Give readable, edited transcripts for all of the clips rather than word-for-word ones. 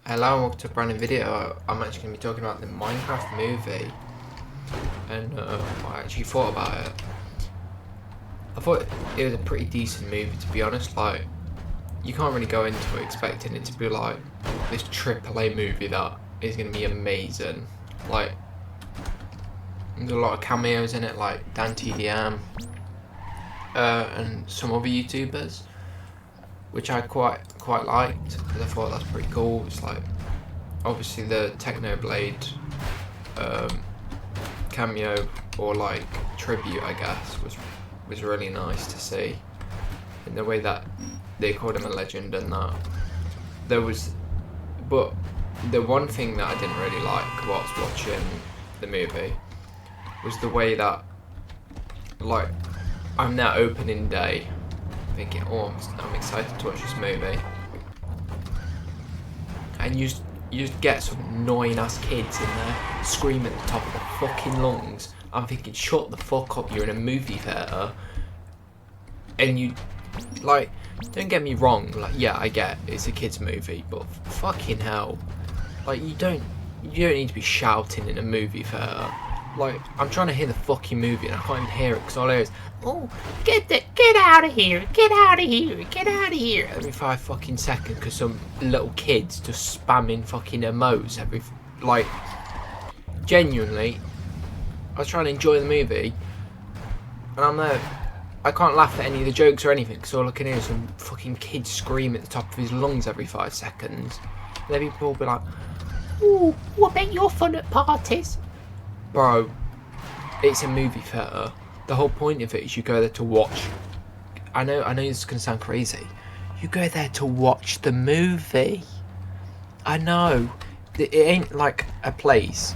Hello and welcome to a brand new video. I'm actually going to be talking about the Minecraft movie, and I actually thought about it. I thought it was a pretty decent movie, to be honest. Like, you can't really go into it expecting it to be like this AAA movie that is going to be amazing. Like, there's a lot of cameos in it, like Dan TDM and some other YouTubers, which I quite liked because I thought that's pretty cool. It's like, obviously the Technoblade cameo or like tribute, I guess, was really nice to see, in the way that they called him a legend and that. But the one thing that I didn't really like whilst watching the movie was the way that, like, I'm that opening day thinking, oh, I'm excited to watch this movie, and you just get some annoying ass kids in there screaming at the top of their fucking lungs. I'm thinking, shut the fuck up, you're in a movie theatre. And you, like, don't get me wrong, like, yeah, I get it's a kids movie, but fucking hell, like, you don't need to be shouting in a movie theatre. Like, I'm trying to hear the fucking movie and I can't even hear it because all I hear is, oh, get out of here, get out of here, get out of here, every 5 fucking seconds, because some little kids just spamming fucking emotes like, genuinely, I was trying to enjoy the movie and I'm there, I can't laugh at any of the jokes or anything because all I can hear is some fucking kid scream at the top of his lungs every 5 seconds. And then people will be like, ooh, what about your fun at parties? Bro, it's a movie theatre. The whole point of it is you go there to watch. I know this is going to sound crazy. You go there to watch the movie. I know. It ain't like a place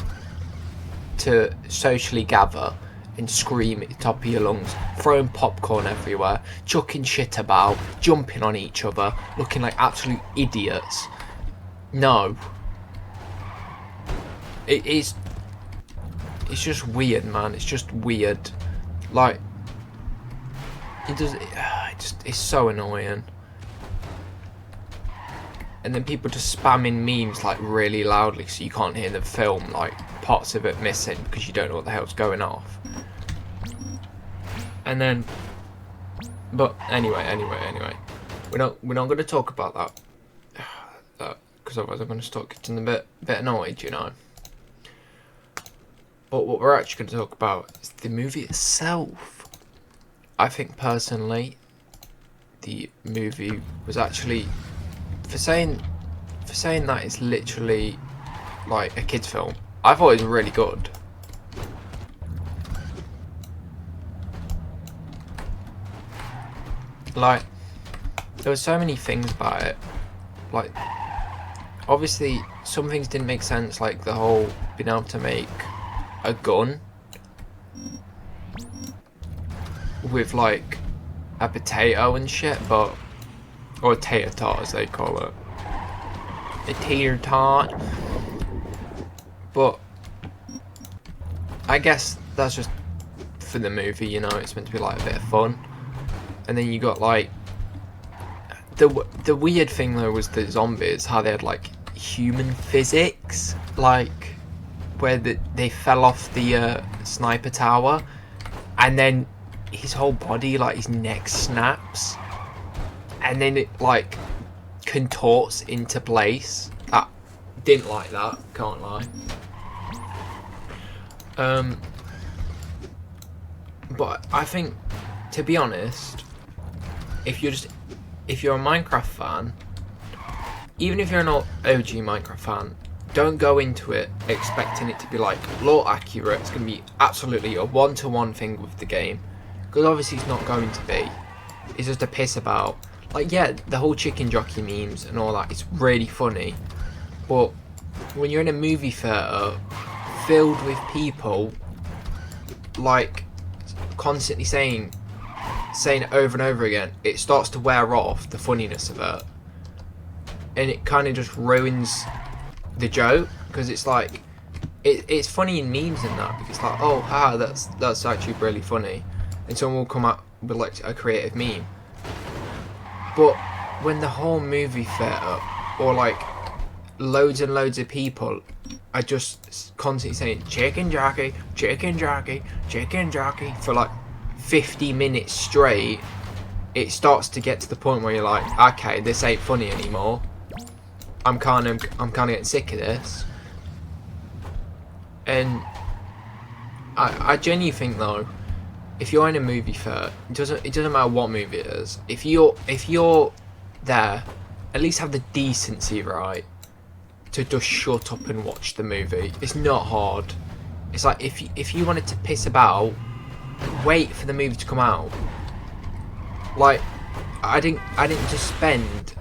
to socially gather and scream at the top of your lungs, throwing popcorn everywhere, chucking shit about, jumping on each other, looking like absolute idiots. No. It's just weird, man. It's just weird. Like, it's so annoying. And then people just spamming memes like really loudly so you can't hear the film, like parts of it missing because you don't know what the hell's going off. And then, but anyway, we're not going to talk about that because otherwise I'm going to start getting a bit annoyed, you know. But what we're actually going to talk about is the movie itself. I think personally, the movie was actually, for saying that it's literally like a kids film, I thought it was really good. Like, there were so many things about it. Like, obviously some things didn't make sense, like the whole being able to make a gun with like a potato and shit, or a tater tart as they call it, a tater tart. But I guess that's just for the movie, you know, it's meant to be like a bit of fun. And then you got like the weird thing though was the zombies, how they had like human physics, like where they fell off the sniper tower and then his whole body, like his neck snaps and then it like contorts into place. I didn't like that, can't lie. But I think, to be honest, if you're a Minecraft fan, even if you're an OG Minecraft fan, don't go into it expecting it to be like lore accurate. It's going to be absolutely a one-to-one thing with the game, because obviously it's not going to be. It's just a piss about. Like, yeah, the whole chicken jockey memes and all that, it's really funny, but when you're in a movie theatre filled with people like constantly saying it over and over again, it starts to wear off the funniness of it, and it kind of just ruins the joke, because it's like it's funny in memes and that, because it's like, oh, that's actually really funny, and someone will come up with like a creative meme. But when the whole movie theatre, or like loads and loads of people are just constantly saying chicken jockey, chicken jockey, chicken jockey for like 50 minutes straight, it starts to get to the point where you're like, okay, this ain't funny anymore. I'm kind of getting sick of this. And I genuinely think though, if you're in a movie fair, it doesn't matter what movie it is. If you're there, at least have the decency, right, to just shut up and watch the movie. It's not hard. It's like if you wanted to piss about, wait for the movie to come out. Like, I didn't just spend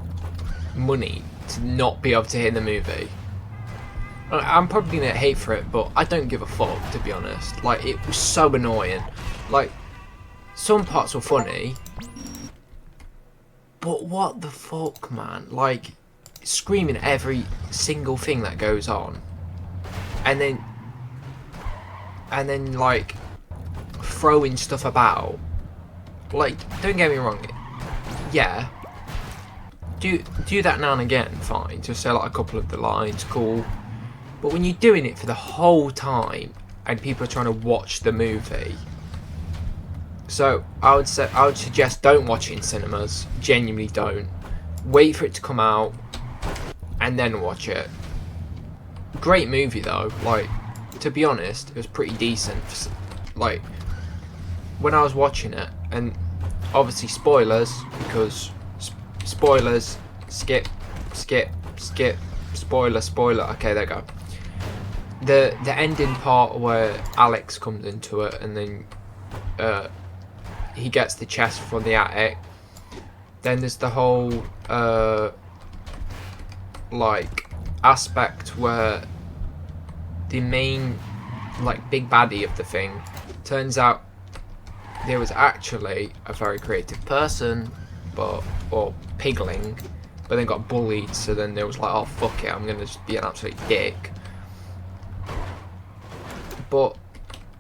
money to not be able to hear the movie. I'm probably gonna hate for it, but I don't give a fuck, to be honest. Like, it was so annoying. Like, some parts were funny, but what the fuck, man? Like, screaming at every single thing that goes on, and then like throwing stuff about. Like, don't get me wrong, yeah, do that now and again, fine, just say like a couple of the lines, cool. But when you're doing it for the whole time and people are trying to watch the movie, so I would suggest don't watch it in cinemas. Genuinely don't. Wait for it to come out and then watch it. Great movie though. Like, to be honest, it was pretty decent. Like, when I was watching it, and obviously spoilers, because spoilers, skip, spoiler. Okay, there you go. The ending part where Alex comes into it and then he gets the chest from the attic. Then there's the whole like aspect where the main like big baddie of the thing turns out there was actually a very creative person, or pigling, but then got bullied. So then there was like, oh fuck it, I'm gonna just be an absolute dick. But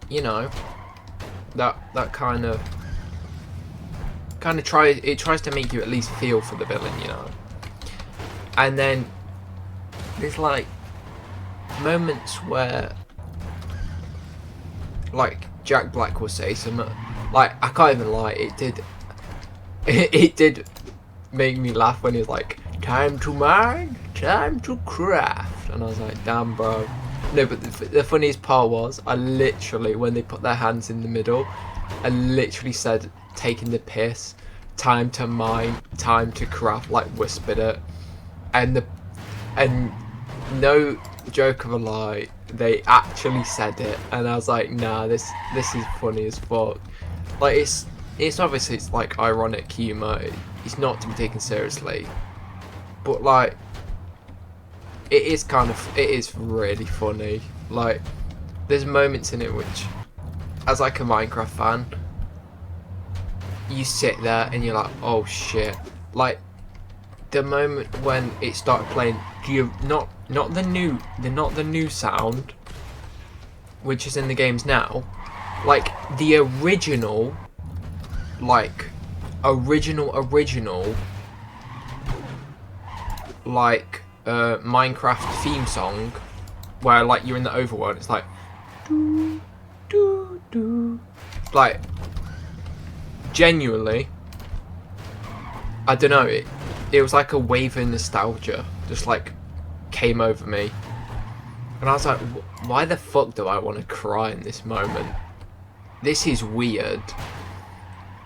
you know, that kind of tries to make you at least feel for the villain, you know. And then there's like moments where like Jack Black will say something. Like, I can't even lie, it did make me laugh when he's like, time to mine, time to craft. And I was like, damn, bro. No, but the funniest part was, I literally, when they put their hands in the middle, I literally said, taking the piss, time to mine, time to craft, like whispered it. And no joke of a lie, they actually said it. And I was like, nah, this is funny as fuck. Like, it's obviously, it's like ironic humour. It's not to be taken seriously, but like, it is really funny. Like, there's moments in it which, as like a Minecraft fan, you sit there and you're like, oh shit. Like, the moment when it started playing, not the new sound, which is in the games now. Like, the original, like, like, Minecraft theme song, where, like, you're in the overworld, it's like, doo, doo, doo. Like, genuinely, I don't know, it was like a wave of nostalgia, just, like, came over me. And I was like, why the fuck do I want to cry in this moment? This is weird.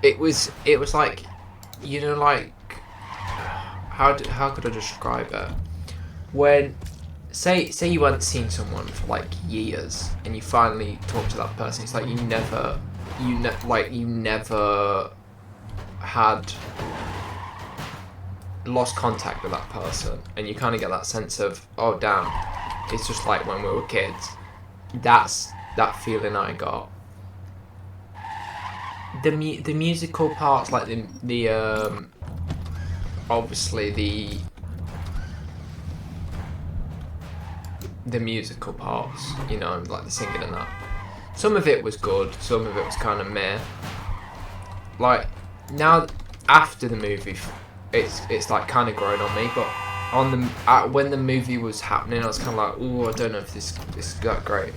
It was like, you know, like, how could I describe it? When, say you hadn't seen someone for like years, and you finally talk to that person. It's like you never had lost contact with that person, and you kind of get that sense of, oh damn, it's just like when we were kids. That's that feeling I got. The musical parts, like the obviously the musical parts, you know, like the singing and that. Some of it was good, some of it was kind of meh. Like, now after the movie, it's like kind of grown on me, but when the movie was happening, I was kind of like, oh, I don't know if this is that great.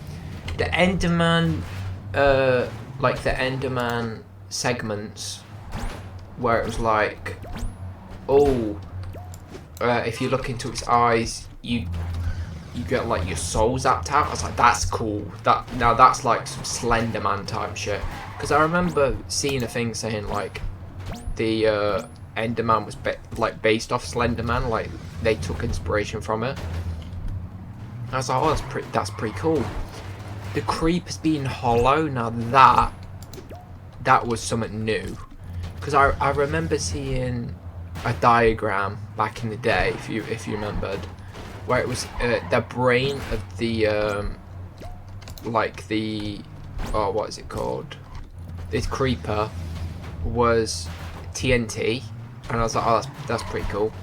The Enderman, like the Enderman segments, where it was like, oh, if you look into its eyes, you get like your soul zapped out. I was like, that's cool. Now that's like some Slender Man type shit. Because I remember seeing a thing saying like the Enderman was like based off Slender Man, like they took inspiration from it. I was like, oh, that's pretty cool. The creepers being hollow, now that was something new. Because I remember seeing a diagram back in the day, if you remembered, where it was the brain of the what is it called? This creeper was TNT, and I was like, oh, that's pretty cool.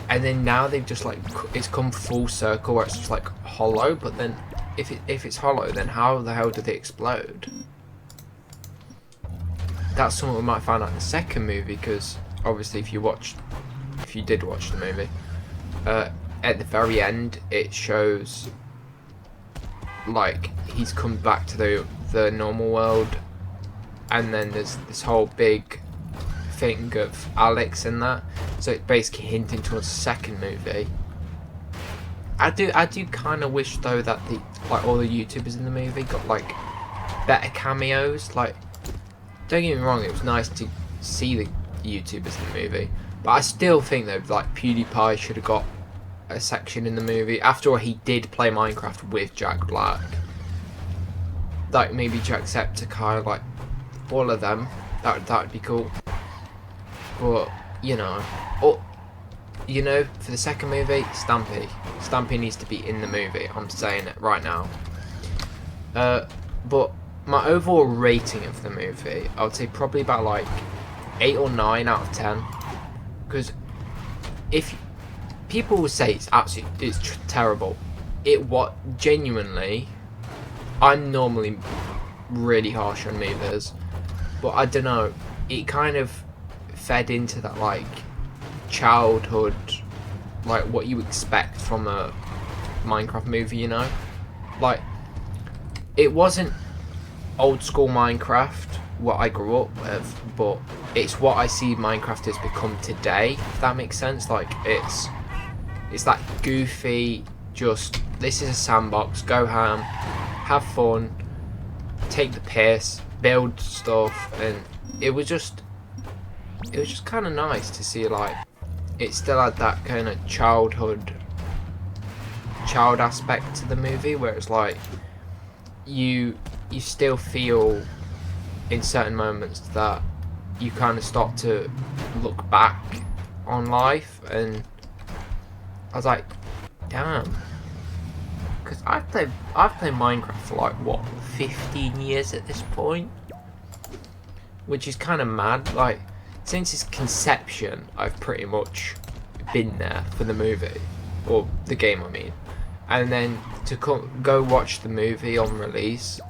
And then now they've just like, it's come full circle where it's just like hollow. But then if it's hollow, then how the hell did it explode? That's something we might find out in the second movie, because obviously if you did watch the movie, at the very end it shows like he's come back to the normal world, and then there's this whole big thing of Alex in that, so it's basically hinting towards the second movie. I do kind of wish though that all the YouTubers in the movie got like better cameos. Like, don't get me wrong, it was nice to see the YouTubers in the movie, but I still think that like PewDiePie should have got a section in the movie. After all, he did play Minecraft with Jack Black. Like maybe Jacksepticeye, like all of them. That would be cool. But you know, for the second movie, Stampy needs to be in the movie. I'm saying it right now. But my overall rating of the movie, I would say probably about like 8 or 9 out of 10. Because if people will say it's terrible, genuinely, I'm normally really harsh on movies, but I don't know, it kind of fed into that like childhood, like what you expect from a Minecraft movie, you know? Like, it wasn't old school Minecraft, what I grew up with, but it's what I see Minecraft has become today, if that makes sense. Like, it's that goofy, just, this is a sandbox, go ham, have fun, take the piss, build stuff, and it was just kind of nice to see, like, it still had that kind of child aspect to the movie, where it's like, you still feel in certain moments that you kind of start to look back on life, and I was like, damn, because I've played Minecraft for like what, 15 years at this point, which is kind of mad. Like, since its conception, I've pretty much been there for the movie, or the game, I mean. And then to go watch the movie on release,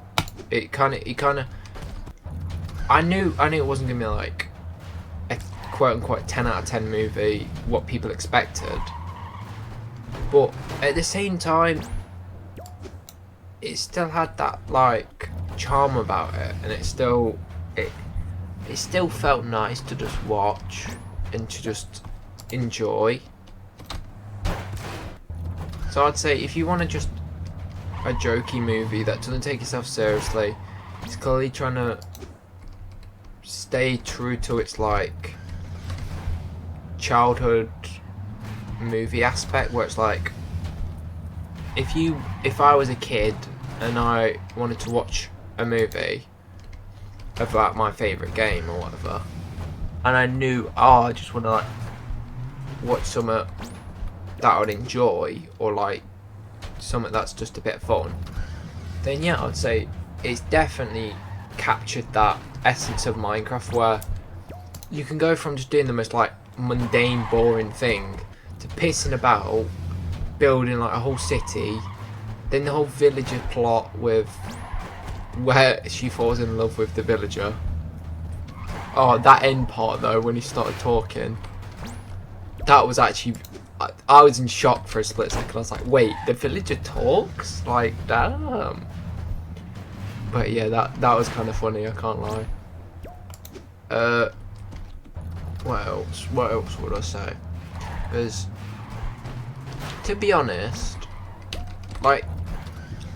it kind of, I knew it wasn't gonna be like a quote unquote 10 out of 10 movie, what people expected. But at the same time, it still had that like charm about it, and it still felt nice to just watch and to just enjoy. So I'd say if you want just a jokey movie that doesn't take itself seriously, it's clearly trying to stay true to its like childhood movie aspect, where it's like, if I was a kid and I wanted to watch a movie about my favourite game or whatever, and I knew, I just want to like watch something that I would enjoy, or like something that's just a bit of fun, then yeah, I'd say it's definitely captured that essence of Minecraft, where you can go from just doing the most like mundane, boring thing to pissing about, building like a whole city, then the whole villager plot with where she falls in love with the villager. Oh, that end part though, when he started talking, that was actually I was in shock for a split second. I was like, wait, the villager talks? Like, damn. But yeah, that was kind of funny, I can't lie. What else? What else would I say? Because, to be honest, like,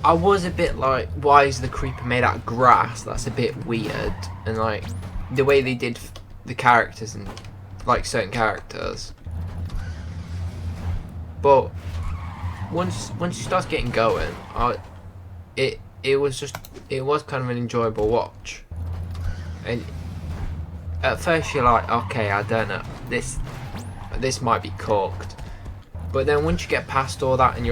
I was a bit like, why is the creeper made out of grass? That's a bit weird. And like, the way they did the characters and like certain characters. But once you start getting going, it was kind of an enjoyable watch. And at first you're like, okay, I don't know, this might be cooked. But then once you get past all that and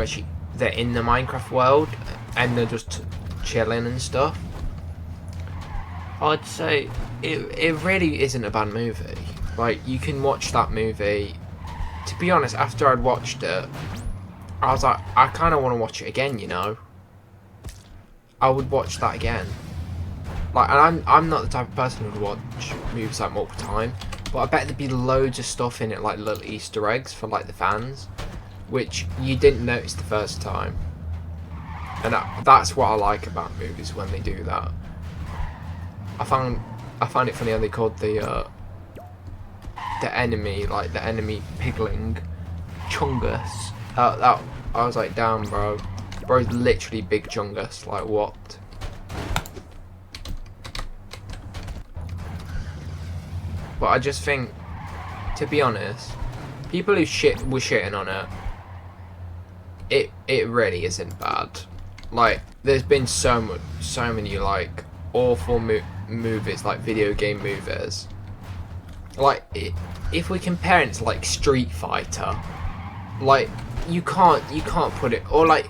they're in the Minecraft world and they're just chilling and stuff, I'd say it really isn't a bad movie. Like, you can watch that movie. To be honest, after I'd watched it, I was like, I kind of want to watch it again, you know? I would watch that again. Like, and I'm not the type of person who would watch movies like multiple times, but I bet there'd be loads of stuff in it, like little Easter eggs for like the fans, which you didn't notice the first time. And that's what I like about movies when they do that. I found it funny how they called the enemy, like the enemy pigling, Chungus. I was like, damn, bro. Bro's literally Big Chungus. Like, what? But I just think, to be honest, people who were shitting on it really isn't bad. Like, there's been so many like awful movies, like video game movies. Like, if we compare it to like Street Fighter, like you can't put it, or like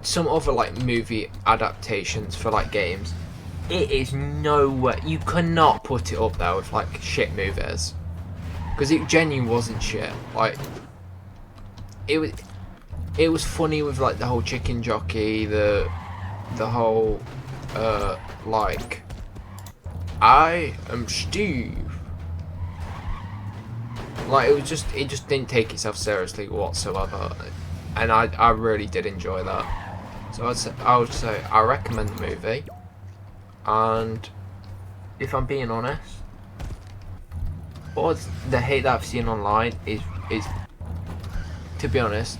some other like movie adaptations for like games. It is nowhere. You cannot put it up there with like shit movies, because it genuinely wasn't shit. Like, it was funny with like the whole chicken jockey, the whole like, I am Steve. Like, it just didn't take itself seriously whatsoever, and I really did enjoy that. So I would say I recommend the movie, and if I'm being honest, all the hate that I've seen online is to be honest,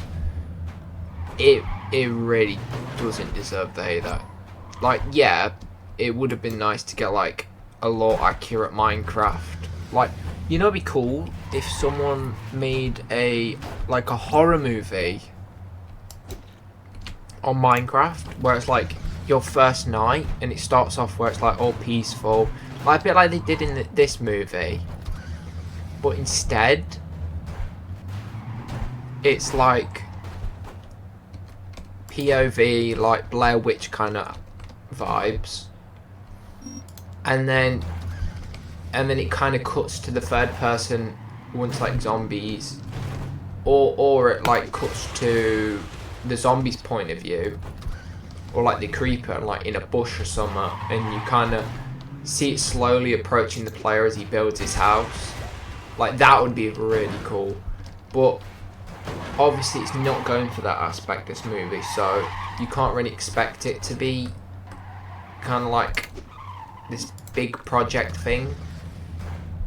it really doesn't deserve the hate that. Like, yeah, it would have been nice to get like a lore accurate Minecraft. Like, you know, it'd be cool if someone made a horror movie on Minecraft where it's like your first night and it starts off where it's like all peaceful, like a bit like they did in this movie, but instead it's like POV, like Blair Witch kind of vibes, and then it kind of cuts to the third person once like zombies, or it like cuts to the zombies' point of view, or like the creeper like in a bush or something, and you kind of see it slowly approaching the player as he builds his house. Like, that would be really cool, but obviously it's not going for that aspect, this movie, so you can't really expect it to be kind of like this big project thing,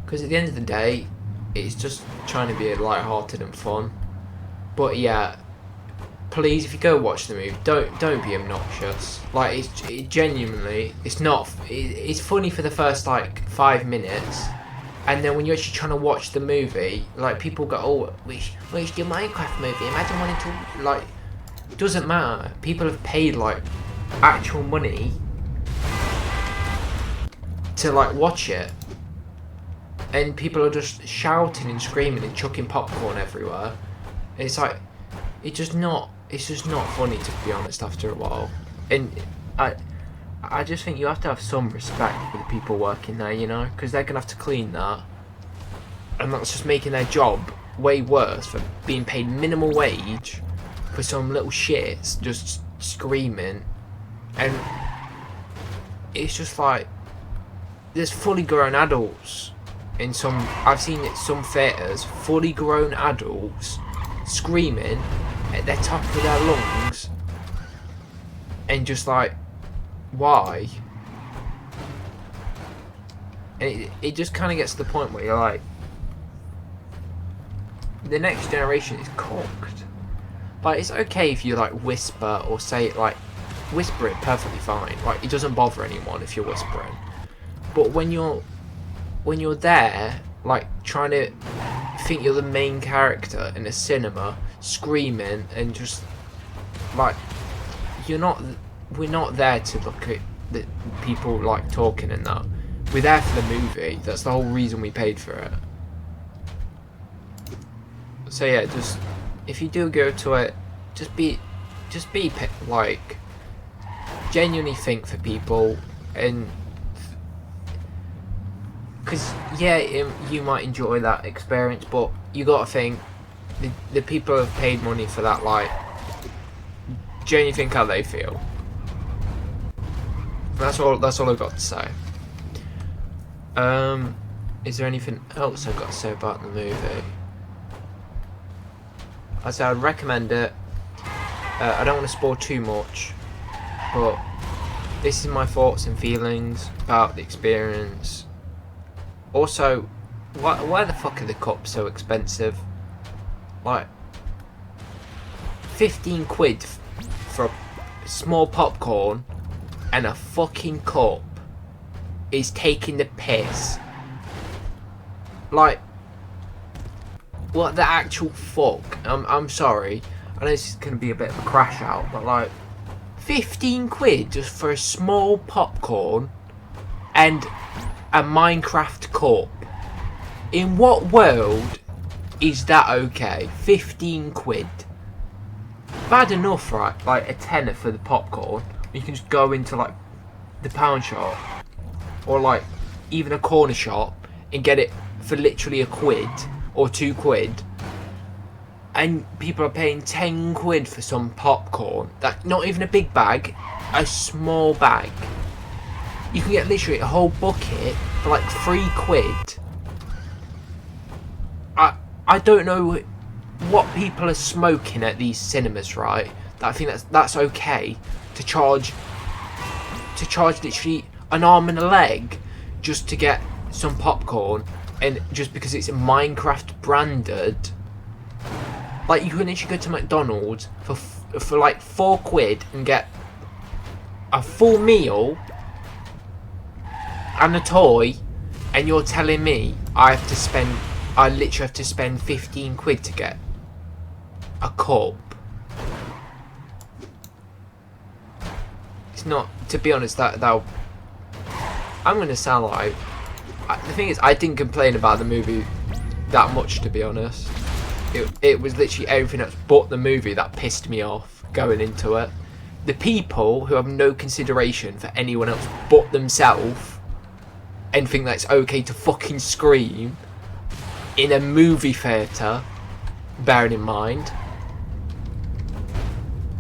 because at the end of the day it's just trying to be light-hearted and fun. But yeah, please, if you go watch the movie, don't be obnoxious. Like, it genuinely, it's not. It's funny for the first like 5 minutes, and then when you're actually trying to watch the movie, like, people go, "Oh, we should do a Minecraft movie." Imagine wanting to, like, doesn't matter. People have paid like actual money to like watch it, and people are just shouting and screaming and chucking popcorn everywhere. And it's like, it's just not funny, to be honest, after a while. And I just think you have to have some respect for the people working there, you know, because they're gonna have to clean that, and that's just making their job way worse for being paid minimal wage for some little shits just screaming. And it's just like, there's fully grown adults I've seen it some theatres, fully grown adults screaming at the top of their lungs, and just like, why? And it just kind of gets to the point where you're like, the next generation is cooked. Like, it's okay if you like whisper or say it, like whisper it perfectly fine. Like, it doesn't bother anyone if you're whispering. But when you're there, like trying to think you're the main character in a cinema, screaming and just like, we're not there to look at the people like talking and that. We're there for the movie. That's the whole reason we paid for it. So yeah, just if you do go to it, just be like, genuinely think for people, and because yeah, you might enjoy that experience, but you gotta think the people who have paid money for that, like, genuinely think how they feel. That's all I've got to say. Is there anything else I've got to say about the movie? I'd say I'd recommend it. I don't want to spoil too much, but this is my thoughts and feelings about the experience. Also, why the fuck are the cups so expensive? Like, 15 quid for a small popcorn and a fucking cup is taking the piss. Like, what the actual fuck? I'm sorry. I know this is going to be a bit of a crash out, but like, 15 quid just for a small popcorn and a Minecraft cup. In what world is that okay? 15 quid. Bad enough, right? Like a tenner for the popcorn. You can just go into like the pound shop or like even a corner shop and get it for literally a quid or 2 quid. And people are paying 10 quid for some popcorn. That, not even a big bag, a small bag. You can get literally a whole bucket for like 3 quid. I don't know what people are smoking at these cinemas, right? That I think that's okay to charge literally an arm and a leg just to get some popcorn, and just because it's Minecraft branded. Like, you can literally go to McDonald's for like 4 quid and get a full meal and a toy, and you're telling me I literally have to spend 15 quid to get a cup. It's not, to be honest, that'll, I'm gonna sound like, the thing is, I didn't complain about the movie that much, to be honest. It was literally everything else but the movie that pissed me off going into it. The people who have no consideration for anyone else but themselves and think that it's okay to fucking scream in a movie theatre, bearing in mind,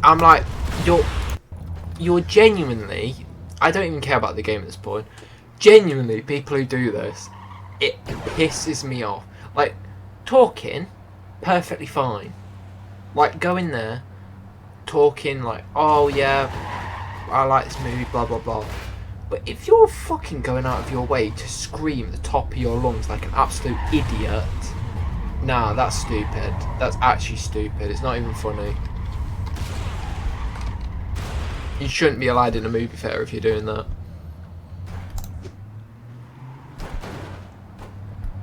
I'm like, you're genuinely, I don't even care about the game at this point, genuinely, people who do this, it pisses me off. Like, talking, perfectly fine. Like, go in there, talking like, oh yeah, I like this movie, blah blah blah. But if you're fucking going out of your way to scream at the top of your lungs like an absolute idiot, nah, that's stupid. That's actually stupid. It's not even funny. You shouldn't be allowed in a movie theatre if you're doing that.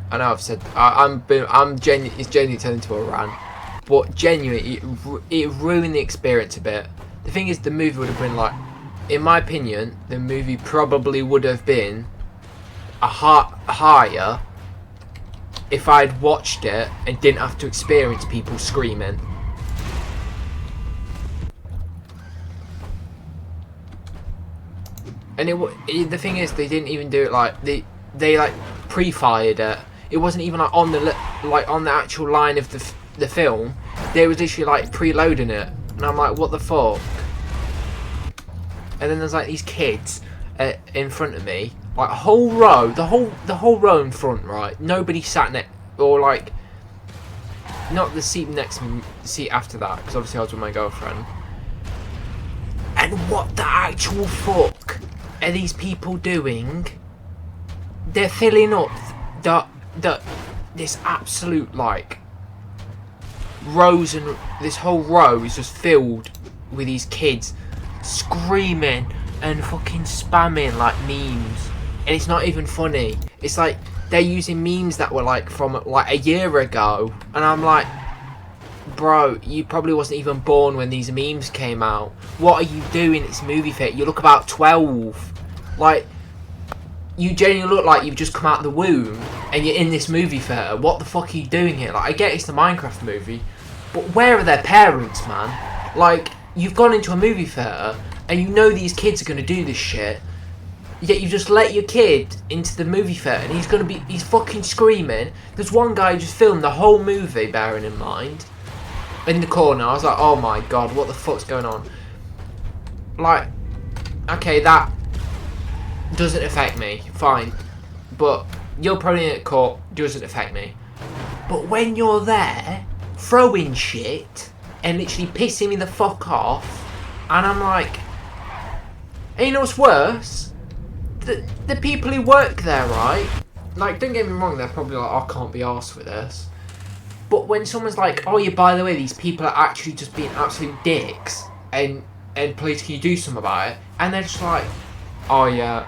I know I've said it's genuinely turned into a rant, but genuinely it ruined the experience a bit. The thing is, the movie would have been like, in my opinion, the movie probably would have been higher if I'd watched it and didn't have to experience people screaming. And the thing is, they didn't even do it like they like pre-fired it. It wasn't even like on the actual line of the film. They was literally like preloading it, and I'm like, what the fuck? And then there's like these kids in front of me, Like whole row, the whole row in front, right? Nobody sat next, or like, not the seat next seat after that, because obviously I was with my girlfriend. And what the actual fuck are these people doing? They're filling up this absolute like rows, and this whole row is just filled with these kids screaming and fucking spamming like memes, and it's not even funny. It's like they're using memes that were like from like a year ago, and I'm like, bro, you probably wasn't even born when these memes came out. What are you doing? It's movie theatre. You look about 12. Like, you genuinely look like you've just come out of the womb and you're in this movie theatre. What the fuck are you doing here? Like, I get it's the Minecraft movie, but where are their parents, man? Like, you've gone into a movie theatre and you know these kids are going to do this shit, yet you just let your kid into the movie theatre and he's fucking screaming. There's one guy who just filmed the whole movie, bearing in mind, in the corner. I was like, oh my god, what the fuck's going on? Like, okay, that doesn't affect me, fine, but you're probably in court, doesn't affect me. But when you're there throwing shit and literally pissing me the fuck off, and I'm like, and you know what's worse? The people who work there, right? Like, don't get me wrong, they're probably like, I can't be arsed with this. But when someone's like, oh yeah, by the way, these people are actually just being absolute dicks, and please can you do something about it? And they're just like, oh yeah,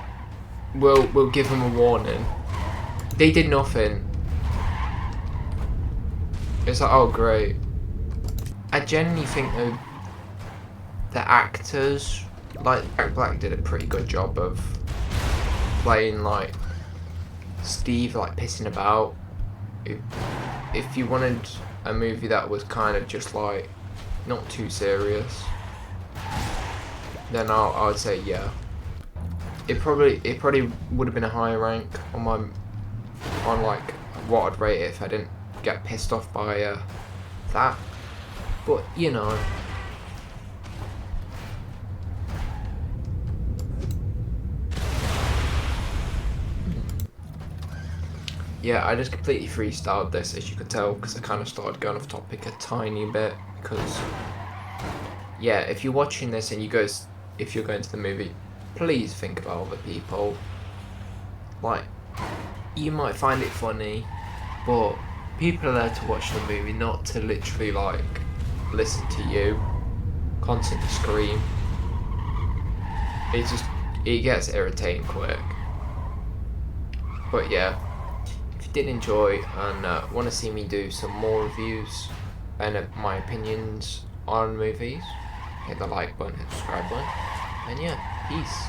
we'll give them a warning. They did nothing. It's like, oh great. I genuinely think though, the actors, like Jack Black did a pretty good job of playing like Steve, like pissing about. If you wanted a movie that was kind of just like not too serious, then I would say yeah. It probably would have been a higher rank on like what I'd rate it if I didn't get pissed off by that. But you know. Yeah, I just completely freestyled this, as you could tell, because I kind of started going off topic a tiny bit. Because, yeah, if you're watching this and if you're going to the movie, please think about other people. Like, you might find it funny, but people are there to watch the movie, not to literally, like, listen to you constantly scream. It gets irritating quick. But yeah. Did enjoy and want to see me do some more reviews and my opinions on movies, hit the like button, hit the subscribe button, and yeah, peace.